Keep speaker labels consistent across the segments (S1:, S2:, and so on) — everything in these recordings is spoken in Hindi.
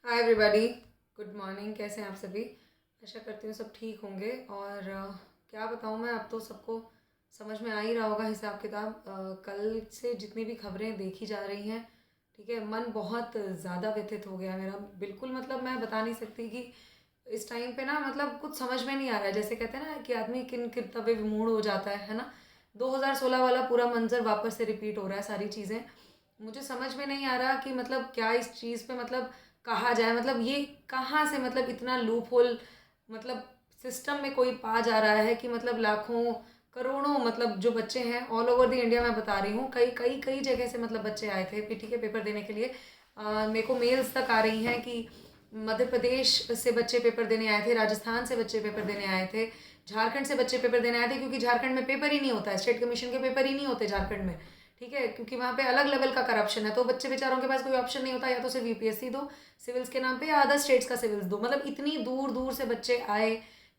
S1: Hi everybody. Good morning. कैसे हैं आप सभी? आशा करती हूँ सब ठीक होंगे। और क्या बताऊँ मैं, अब तो सबको समझ में आ ही रहा होगा हिसाब किताब। कल से जितनी भी खबरें देखी जा रही हैं, ठीक है, मन बहुत ज़्यादा व्यथित हो गया मेरा। बिल्कुल मतलब मैं बता नहीं सकती कि इस टाइम पे ना मतलब कुछ समझ में नहीं आ रहा है। जैसे कहते हैं ना कि आदमी किन किरतवे विमूढ़ हो जाता है ना। 2016 वाला पूरा मंजर वापस से रिपीट हो रहा है, सारी चीज़ें। मुझे समझ में नहीं आ रहा कि मतलब क्या इस चीज़ पे मतलब कहा जाए। मतलब ये कहाँ से मतलब इतना लूप होल मतलब सिस्टम में कोई पा जा रहा है कि मतलब लाखों करोड़ों मतलब जो बच्चे हैं ऑल ओवर द इंडिया, मैं बता रही हूँ, कई कई कई जगह से मतलब बच्चे आए थे पीटी के पेपर देने के लिए। मेरे को मेल्स तक आ रही हैं कि मध्य प्रदेश से बच्चे पेपर देने आए थे, राजस्थान से बच्चे पेपर देने आए थे, झारखंड से बच्चे पेपर देने आए थे, क्योंकि झारखंड में पेपर ही नहीं होता है, स्टेट कमीशन के पेपर ही नहीं होते झारखंड में। ठीक है, क्योंकि वहाँ पे अलग लेवल का करप्शन है, तो बच्चे बेचारों के पास कोई ऑप्शन नहीं होता, या तो सिर्फ यूपीएससी दो सिविल्स के नाम पे, या अदर स्टेट्स का सिविल्स दो। मतलब इतनी दूर दूर से बच्चे आए,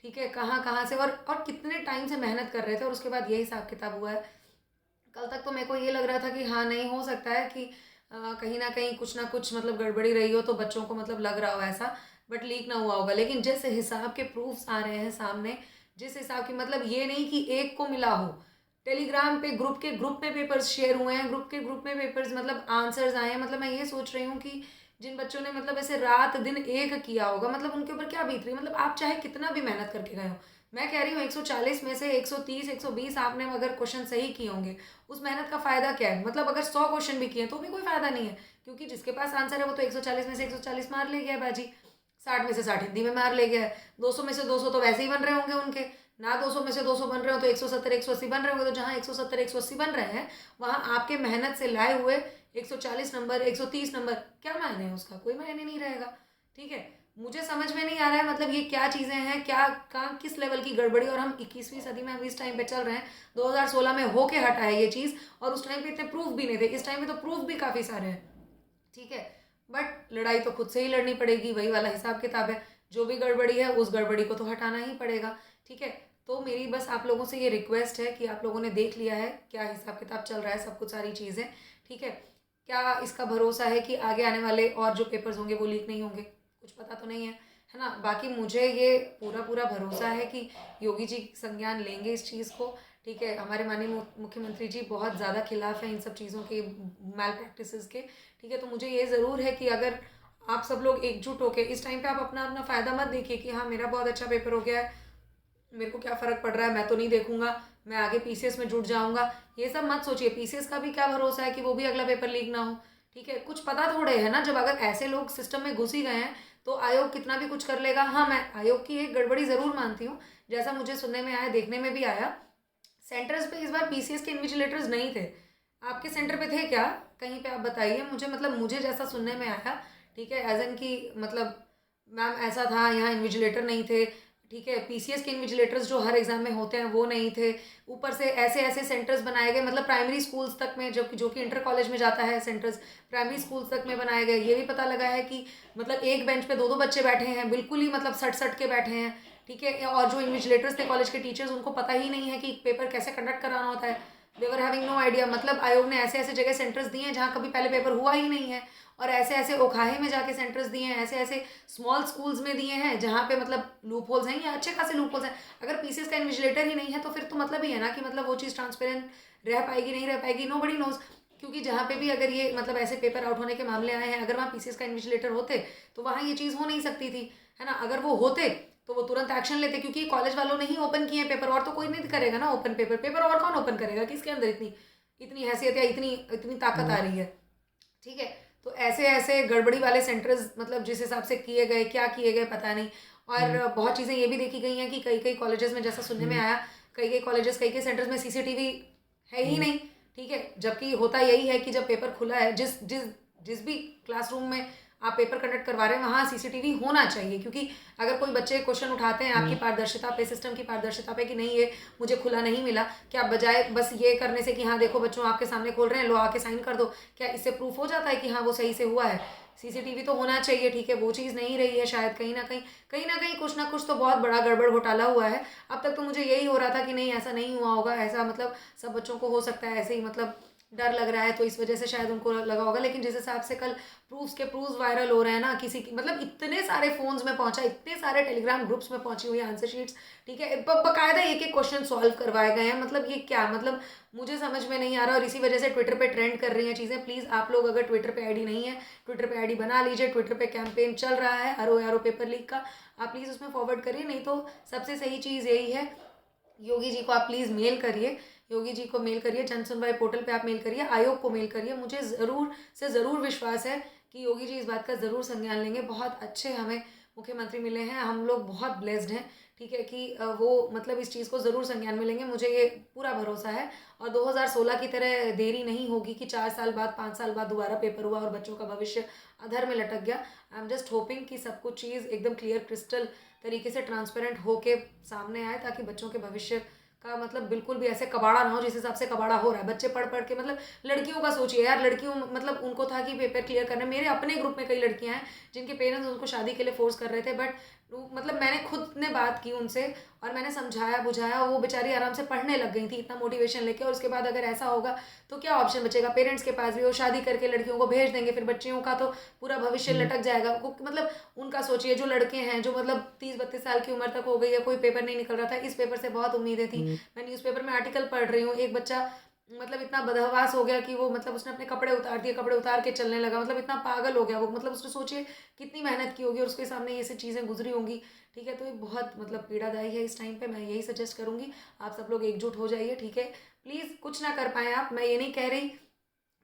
S1: ठीक है, कहाँ कहाँ से, और कितने टाइम से मेहनत कर रहे थे, और उसके बाद ये हिसाब किताब हुआ है। कल तक तो मेरे को ये लग रहा था कि हाँ नहीं हो सकता है कि कहीं ना कुछ मतलब गड़बड़ी रही हो, तो बच्चों को मतलब लग रहा हो ऐसा, बट लीक ना हुआ होगा। लेकिन जिस हिसाब के प्रूफ्स आ रहे हैं सामने, जिस हिसाब की मतलब ये नहीं कि एक को मिला हो, टेलीग्राम पे ग्रुप में पेपर्स शेयर हुए हैं, ग्रुप के ग्रुप में पेपर्स मतलब आंसर्स आए हैं। मतलब मैं ये सोच रही हूँ कि जिन बच्चों ने मतलब ऐसे रात दिन एक किया होगा, मतलब उनके ऊपर क्या बीत रही है। मतलब आप चाहे कितना भी मेहनत करके गए हो, मैं कह रही हूँ 140 में से 130 120 आपने अगर क्वेश्चन सही किए होंगे, उस मेहनत का फायदा क्या है? मतलब अगर 100 क्वेश्चन भी किए तो भी कोई फायदा नहीं है, क्योंकि जिसके पास आंसर है वो तो 140 में से 140 मार ले गया है बाजी, 60 में से 60 हिंदी में मार ले गया है, 200 में से 200 तो वैसे ही बन रहे होंगे उनके, ना 200 में से 200 बन रहे हो तो 170 180 बन रहे होंगे। तो जहाँ 170 180 बन रहे हैं, वहाँ आपके मेहनत से लाए हुए 140 नंबर 130 नंबर, क्या मायने है उसका? कोई मायने नहीं रहेगा। ठीक है, मुझे समझ में नहीं आ रहा है मतलब ये क्या चीज़ें हैं, क्या कहाँ किस लेवल की गड़बड़ी, और हम 21वीं सदी में, हम इस टाइम पे चल रहे हैं। 2016 में होके हटा है ये चीज़, और उस टाइम पे इतने प्रूफ भी नहीं थे, इस टाइम पे तो प्रूफ भी काफ़ी सारे हैं। ठीक है, बट लड़ाई तो खुद से ही लड़नी पड़ेगी, वही वाला हिसाब किताब है। जो भी गड़बड़ी है उस गड़बड़ी को तो हटाना ही पड़ेगा। ठीक है, तो मेरी बस आप लोगों से ये रिक्वेस्ट है कि आप लोगों ने देख लिया है क्या हिसाब किताब चल रहा है, सब कुछ सारी चीज़ें। ठीक है, क्या इसका भरोसा है कि आगे आने वाले और जो पेपर्स होंगे वो लीक नहीं होंगे? कुछ पता तो नहीं है ना। बाकी मुझे ये पूरा पूरा भरोसा है कि योगी जी संज्ञान लेंगे इस चीज़ को। ठीक है, हमारे माननीय मुख्यमंत्री जी बहुत ज़्यादा खिलाफ हैं इन सब चीज़ों के, मैल प्रैक्टिसेस के। ठीक है, तो मुझे ये ज़रूर है कि अगर आप सब लोग एकजुट होकर इस टाइम पे, आप अपना अपना फ़ायदा मत देखिए कि हाँ मेरा बहुत अच्छा पेपर हो गया है, मेरे को क्या फ़र्क पड़ रहा है, मैं तो नहीं देखूंगा, मैं आगे पीसीएस में जुट जाऊंगा। ये सब मत सोचिए, पीसीएस का भी क्या भरोसा है कि वो भी अगला पेपर लीक ना हो। ठीक है, कुछ पता थोड़े है ना, जब अगर ऐसे लोग सिस्टम में घुस ही गए हैं तो आयोग कितना भी कुछ कर लेगा। हाँ, मैं आयोग की एक गड़बड़ी ज़रूर मानती हूँ, जैसा मुझे सुनने में आया, देखने में भी आया, सेंटर्स पे इस बार पीसीएस के इन्विजिलेटर्स नहीं थे। आपके सेंटर पे थे क्या? कहीं पे आप बताइए मुझे, मतलब मुझे जैसा सुनने में आया। ठीक है, एज एन की मतलब मैम ऐसा था, यहाँ इन्विजिलेटर नहीं थे। ठीक है, पीसीएस के इन्विजिलेटर्स जो हर एग्जाम में होते हैं वो नहीं थे। ऊपर से ऐसे ऐसे सेंटर्स बनाए गए, मतलब प्राइमरी स्कूल्स तक में, जो कि इंटर कॉलेज में जाता है सेंटर्स, प्राइमरी स्कूल्स तक में बनाए गए। ये भी पता लगा है कि मतलब एक बेंच पे दो दो बच्चे बैठे हैं, बिल्कुल ही मतलब सट सट के बैठे हैं। ठीक है, और जो इन्विजिलेटर्स थे कॉलेज के टीचर्स, उनको पता ही नहीं है कि पेपर कैसे कंडक्ट कराना होता है। They were having no idea. मतलब आयोग ने ऐसे ऐसे जगह सेंटर्स दिए हैं जहाँ कभी पहले पेपर हुआ ही नहीं है, और ऐसे ऐसे ओखाहे में जाके सेंटर्स दिए हैं, ऐसे ऐसे स्मॉल स्कूल्स में दिए हैं जहाँ पे मतलब लूप होल्स हैं, या अच्छे खासे लूप होल्स हैं। अगर पीसीएस का इन्विजिलेटर ही नहीं है तो फिर तो मतलब ही है ना कि मतलब वो चीज़ ट्रांसपेरेंट रह पाएगी नहीं रह पाएगी, नो बडी नोज। क्योंकि जहाँ पे भी अगर ये मतलब ऐसे पेपर आउट होने के मामले आए हैं, अगर वहाँ पीसीएस का इन्विजिलेटर होते तो वहाँ ये चीज़ हो नहीं सकती थी, है ना। अगर वो होते तो वो तुरंत एक्शन लेते, क्योंकि कॉलेज वालों ने ही ओपन किए हैं पेपर, और तो कोई नहीं करेगा ना ओपन पेपर। पेपर और कौन ओपन करेगा? किसके अंदर इतनी इतनी हैसियत या इतनी इतनी ताकत आ रही है? ठीक है, तो ऐसे ऐसे गड़बड़ी वाले सेंटर्स मतलब जिस हिसाब से किए गए, क्या किए गए पता नहीं। और बहुत चीज़ें ये भी देखी गई हैं कि कई कई कॉलेजेस में, जैसा सुनने में आया, कई कई कॉलेजेस कई कई सेंटर्स में सीसीटीवी है ही नहीं। ठीक है, जबकि होता यही है कि जब पेपर खुला है, जिस जिस जिस भी क्लासरूम में आप पेपर कंडक्ट करवा रहे हैं वहाँ सीसीटीवी होना चाहिए, क्योंकि अगर कोई बच्चे क्वेश्चन उठाते हैं आपकी पारदर्शिता पे, सिस्टम की पारदर्शिता पे कि नहीं ये मुझे खुला नहीं मिला, क्या बजाय बस ये करने से कि हाँ देखो बच्चों आपके सामने खोल रहे हैं, लो आके साइन कर दो, क्या इससे प्रूफ हो जाता है कि हाँ वो सही से हुआ है? सीसीटीवी तो होना चाहिए। ठीक है, वो चीज़ नहीं रही है शायद, कहीं ना कहीं कुछ ना कुछ तो बहुत बड़ा गड़बड़ घोटाला हुआ है। अब तक तो मुझे यही हो रहा था कि नहीं ऐसा नहीं हुआ होगा, ऐसा मतलब सब बच्चों को हो सकता है ऐसे ही मतलब डर लग रहा है तो इस वजह से शायद उनको लगा होगा। लेकिन जिस हिसाब से कल प्रूफ्स वायरल हो रहे हैं ना, किसी की मतलब इतने सारे फोन्स में पहुंचा, इतने सारे टेलीग्राम ग्रुप्स में पहुंची हुई आंसर शीट्स, ठीक है, बकायदा एक एक क्वेश्चन सॉल्व करवाए गए हैं। मतलब ये क्या, मतलब मुझे समझ में नहीं आ रहा। और इसी वजह से ट्विटर पे ट्रेंड कर रही हैं चीज़ें। प्लीज़ आप लोग अगर ट्विटर पे आईडी नहीं है, ट्विटर पे आईडी बना लीजिए। ट्विटर पे कैंपेन चल रहा है आरो पेपर लीक का, आप प्लीज़ उसमें फॉरवर्ड करिए। नहीं तो सबसे सही चीज़ यही है, योगी जी को आप प्लीज़ मेल करिए, योगी जी को मेल करिए, जन सुनवाई पोर्टल पे आप मेल करिए, आयोग को मेल करिए। मुझे ज़रूर से ज़रूर विश्वास है कि योगी जी इस बात का ज़रूर संज्ञान लेंगे। बहुत अच्छे हमें मुख्यमंत्री मिले हैं, हम लोग बहुत ब्लेस्ड हैं, ठीक है, कि वो मतलब इस चीज़ को ज़रूर संज्ञान में लेंगे, मुझे ये पूरा भरोसा है। और 2016 की तरह देरी नहीं होगी कि 4 साल बाद 5 साल बाद दोबारा पेपर हुआ और बच्चों का भविष्य अधर में लटक गया। आई एम जस्ट होपिंग कि सब कुछ चीज़ एकदम क्लियर क्रिस्टल तरीके से ट्रांसपेरेंट होके सामने आए, ताकि बच्चों के भविष्य का मतलब बिल्कुल भी ऐसे कबाड़ा ना हो जिस हिसाब से कबाड़ा हो रहा है। बच्चे पढ़ पढ़ के मतलब लड़कियों का सोचिए यार, लड़कियों मतलब उनको था कि पेपर क्लियर करना। मेरे अपने ग्रुप में कई लड़कियां हैं जिनके पेरेंट्स उनको शादी के लिए फोर्स कर रहे थे, बट मतलब मैंने खुद ने बात की उनसे और मैंने समझाया बुझाया, वो बेचारी आराम से पढ़ने लग गई थी इतना मोटिवेशन लेके। और उसके बाद अगर ऐसा होगा तो क्या ऑप्शन बचेगा पेरेंट्स के पास भी, वो शादी करके लड़कियों को भेज देंगे, फिर बच्चियों का तो पूरा भविष्य लटक जाएगा। मतलब उनका सोचिए, जो लड़के हैं जो मतलब 30-32 साल की उम्र तक हो गई है, कोई पेपर नहीं निकल रहा था, इस पेपर से बहुत उम्मीदें थी। मैं न्यूज़पेपर में आर्टिकल पढ़ रही हूँ, एक बच्चा मतलब इतना बदहवास हो गया कि वो मतलब उसने अपने कपड़े उतार दिए, कपड़े उतार के चलने लगा, मतलब इतना पागल हो गया वो। मतलब उसने सोचिए कितनी मेहनत की होगी और उसके सामने ये सब चीज़ें गुजरी होंगी, ठीक है। तो ये बहुत मतलब पीड़ादायी है इस टाइम पे। मैं यही सजेस्ट करूँगी आप सब लोग एकजुट हो जाइए, ठीक है। प्लीज़ कुछ ना कर पाए आप, मैं ये नहीं कह रही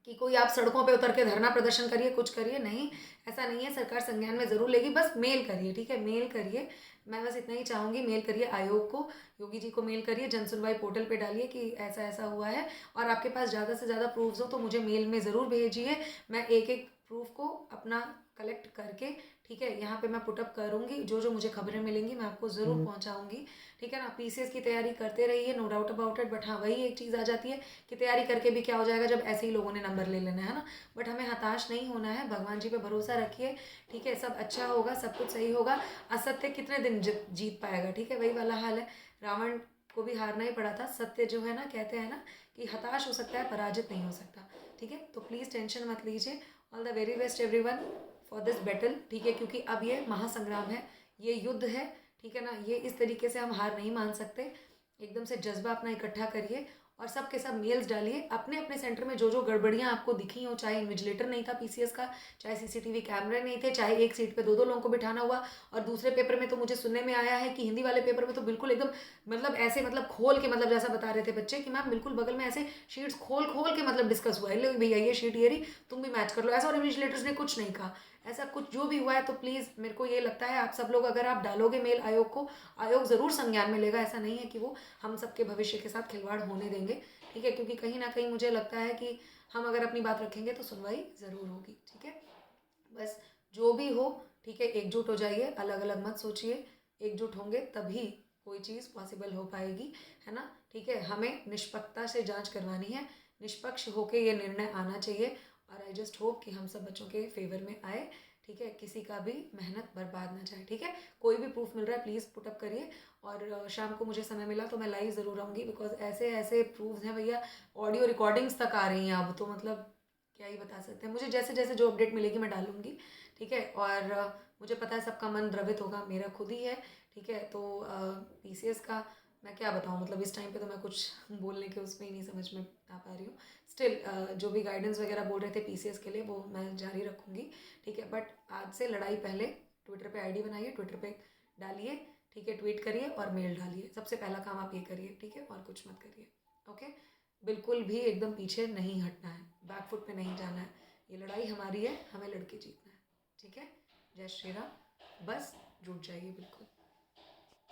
S1: कि कोई आप सड़कों पे उतर के धरना प्रदर्शन करिए, कुछ करिए, नहीं, ऐसा नहीं है। सरकार संज्ञान में ज़रूर लेगी, बस मेल करिए, ठीक है, मेल करिए। मैं बस इतना ही चाहूँगी, मेल करिए आयोग को, योगी जी को मेल करिए, जन सुनवाई पोर्टल पे डालिए कि ऐसा ऐसा हुआ है। और आपके पास ज़्यादा से ज़्यादा प्रूफ्स हो तो मुझे मेल में ज़रूर भेजिए। मैं एक एक प्रूफ को अपना कलेक्ट करके, ठीक है, यहाँ पे मैं पुटअप करूँगी। जो जो मुझे खबरें मिलेंगी मैं आपको ज़रूर पहुँचाऊँगी, ठीक है ना। पीसीएस की तैयारी करते रहिए, no doubt about it. But हाँ, वही एक चीज़ आ जाती है कि तैयारी करके भी क्या हो जाएगा जब ऐसे ही लोगों ने नंबर ले लेना है ना। बट हमें हताश नहीं होना है, भगवान जी पे भरोसा रखिए, ठीक है, सब अच्छा होगा, सब कुछ सही होगा। असत्य कितने दिन जीत पाएगा, ठीक है, वही वाला हाल है। रावण को भी हारना ही पड़ा था। सत्य जो है ना, कहते हैं ना कि हताश हो सकता है, पराजित नहीं हो सकता, ठीक है। तो प्लीज़ टेंशन मत लीजिए। All the very best everyone for this battle, ठीक है, क्योंकि अब ये महासंग्राम है, ये युद्ध है, ठीक है ना। ये इस तरीके से हम हार नहीं मान सकते। एकदम से जज्बा अपना इकट्ठा करिए और सबके सब मेल्स डालिए अपने अपने सेंटर में। जो जो गड़बड़ियाँ आपको दिखी हो, चाहे इन्विजिलेटर नहीं था पीसीएस का, चाहे सीसीटीवी कैमरे नहीं थे, चाहे एक सीट पे दो दो लोगों को बिठाना हुआ, और दूसरे पेपर में तो मुझे सुनने में आया है कि हिंदी वाले पेपर में तो बिल्कुल एकदम मतलब ऐसे मतलब खोल के, मतलब जैसा बता रहे थे बच्चे कि मैम बिल्कुल बगल में ऐसे शीट्स खोल खोल के मतलब डिस्कस हुआ है, ले भैया ये शीट ये रही, तुम भी मैच कर लो ऐसा। और इन्विजिलेटर्स ने कुछ नहीं कहा, ऐसा कुछ जो भी हुआ है। तो प्लीज़ मेरे को ये लगता है आप सब लोग अगर आप डालोगे मेल आयोग को, आयोग ज़रूर संज्ञान में लेगा। ऐसा नहीं है कि वो हम सबके भविष्य के साथ खिलवाड़ होने देंगे, ठीक है, क्योंकि कहीं ना कहीं मुझे लगता है कि हम अगर अपनी बात रखेंगे तो सुनवाई ज़रूर होगी, ठीक है। बस जो भी हो, ठीक है, एकजुट हो जाइए, अलग अलग मत सोचिए। एकजुट होंगे तभी कोई चीज़ पॉसिबल हो पाएगी, है ना, ठीक है। हमें निष्पक्षता से जांच करवानी है, निष्पक्ष होके ये निर्णय आना चाहिए। और आई जस्ट होप कि हम सब बच्चों के फेवर में आए, ठीक है, किसी का भी मेहनत बर्बाद ना जाए, ठीक है। कोई भी प्रूफ मिल रहा है प्लीज़ पुटअप करिए। और शाम को मुझे समय मिला तो मैं लाइव ज़रूर आऊँगी, बिकॉज ऐसे ऐसे प्रूफ्स हैं भैया, ऑडियो रिकॉर्डिंग्स तक आ रही हैं अब तो, मतलब क्या ही बता सकते हैं। मुझे जैसे जैसे जो अपडेट मिलेगी मैं डालूंगी, ठीक है। और मुझे पता है सबका मन द्रवित होगा, मेरा खुद ही है, ठीक है। तो पीसीएस का मैं क्या बताऊँ, मतलब इस टाइम पे तो मैं कुछ बोलने के उसमें ही नहीं समझ में आ पा रही हूँ। स्टिल जो भी गाइडेंस वगैरह बोल रहे थे पीसीएस के लिए वो मैं जारी रखूँगी, ठीक है। बट आज से लड़ाई पहले ट्विटर पे आईडी बनाइए, ट्विटर पे डालिए, ठीक है, ट्वीट करिए और मेल डालिए। सबसे पहला काम आप ये करिए, ठीक है, और कुछ मत करिए, ओके। बिल्कुल भी एकदम पीछे नहीं हटना है, बैक फुट पे नहीं जाना है। ये लड़ाई हमारी है, हमें लड़के जीतना है, ठीक है। जय श्री राम, बस जुट जाइए बिल्कुल।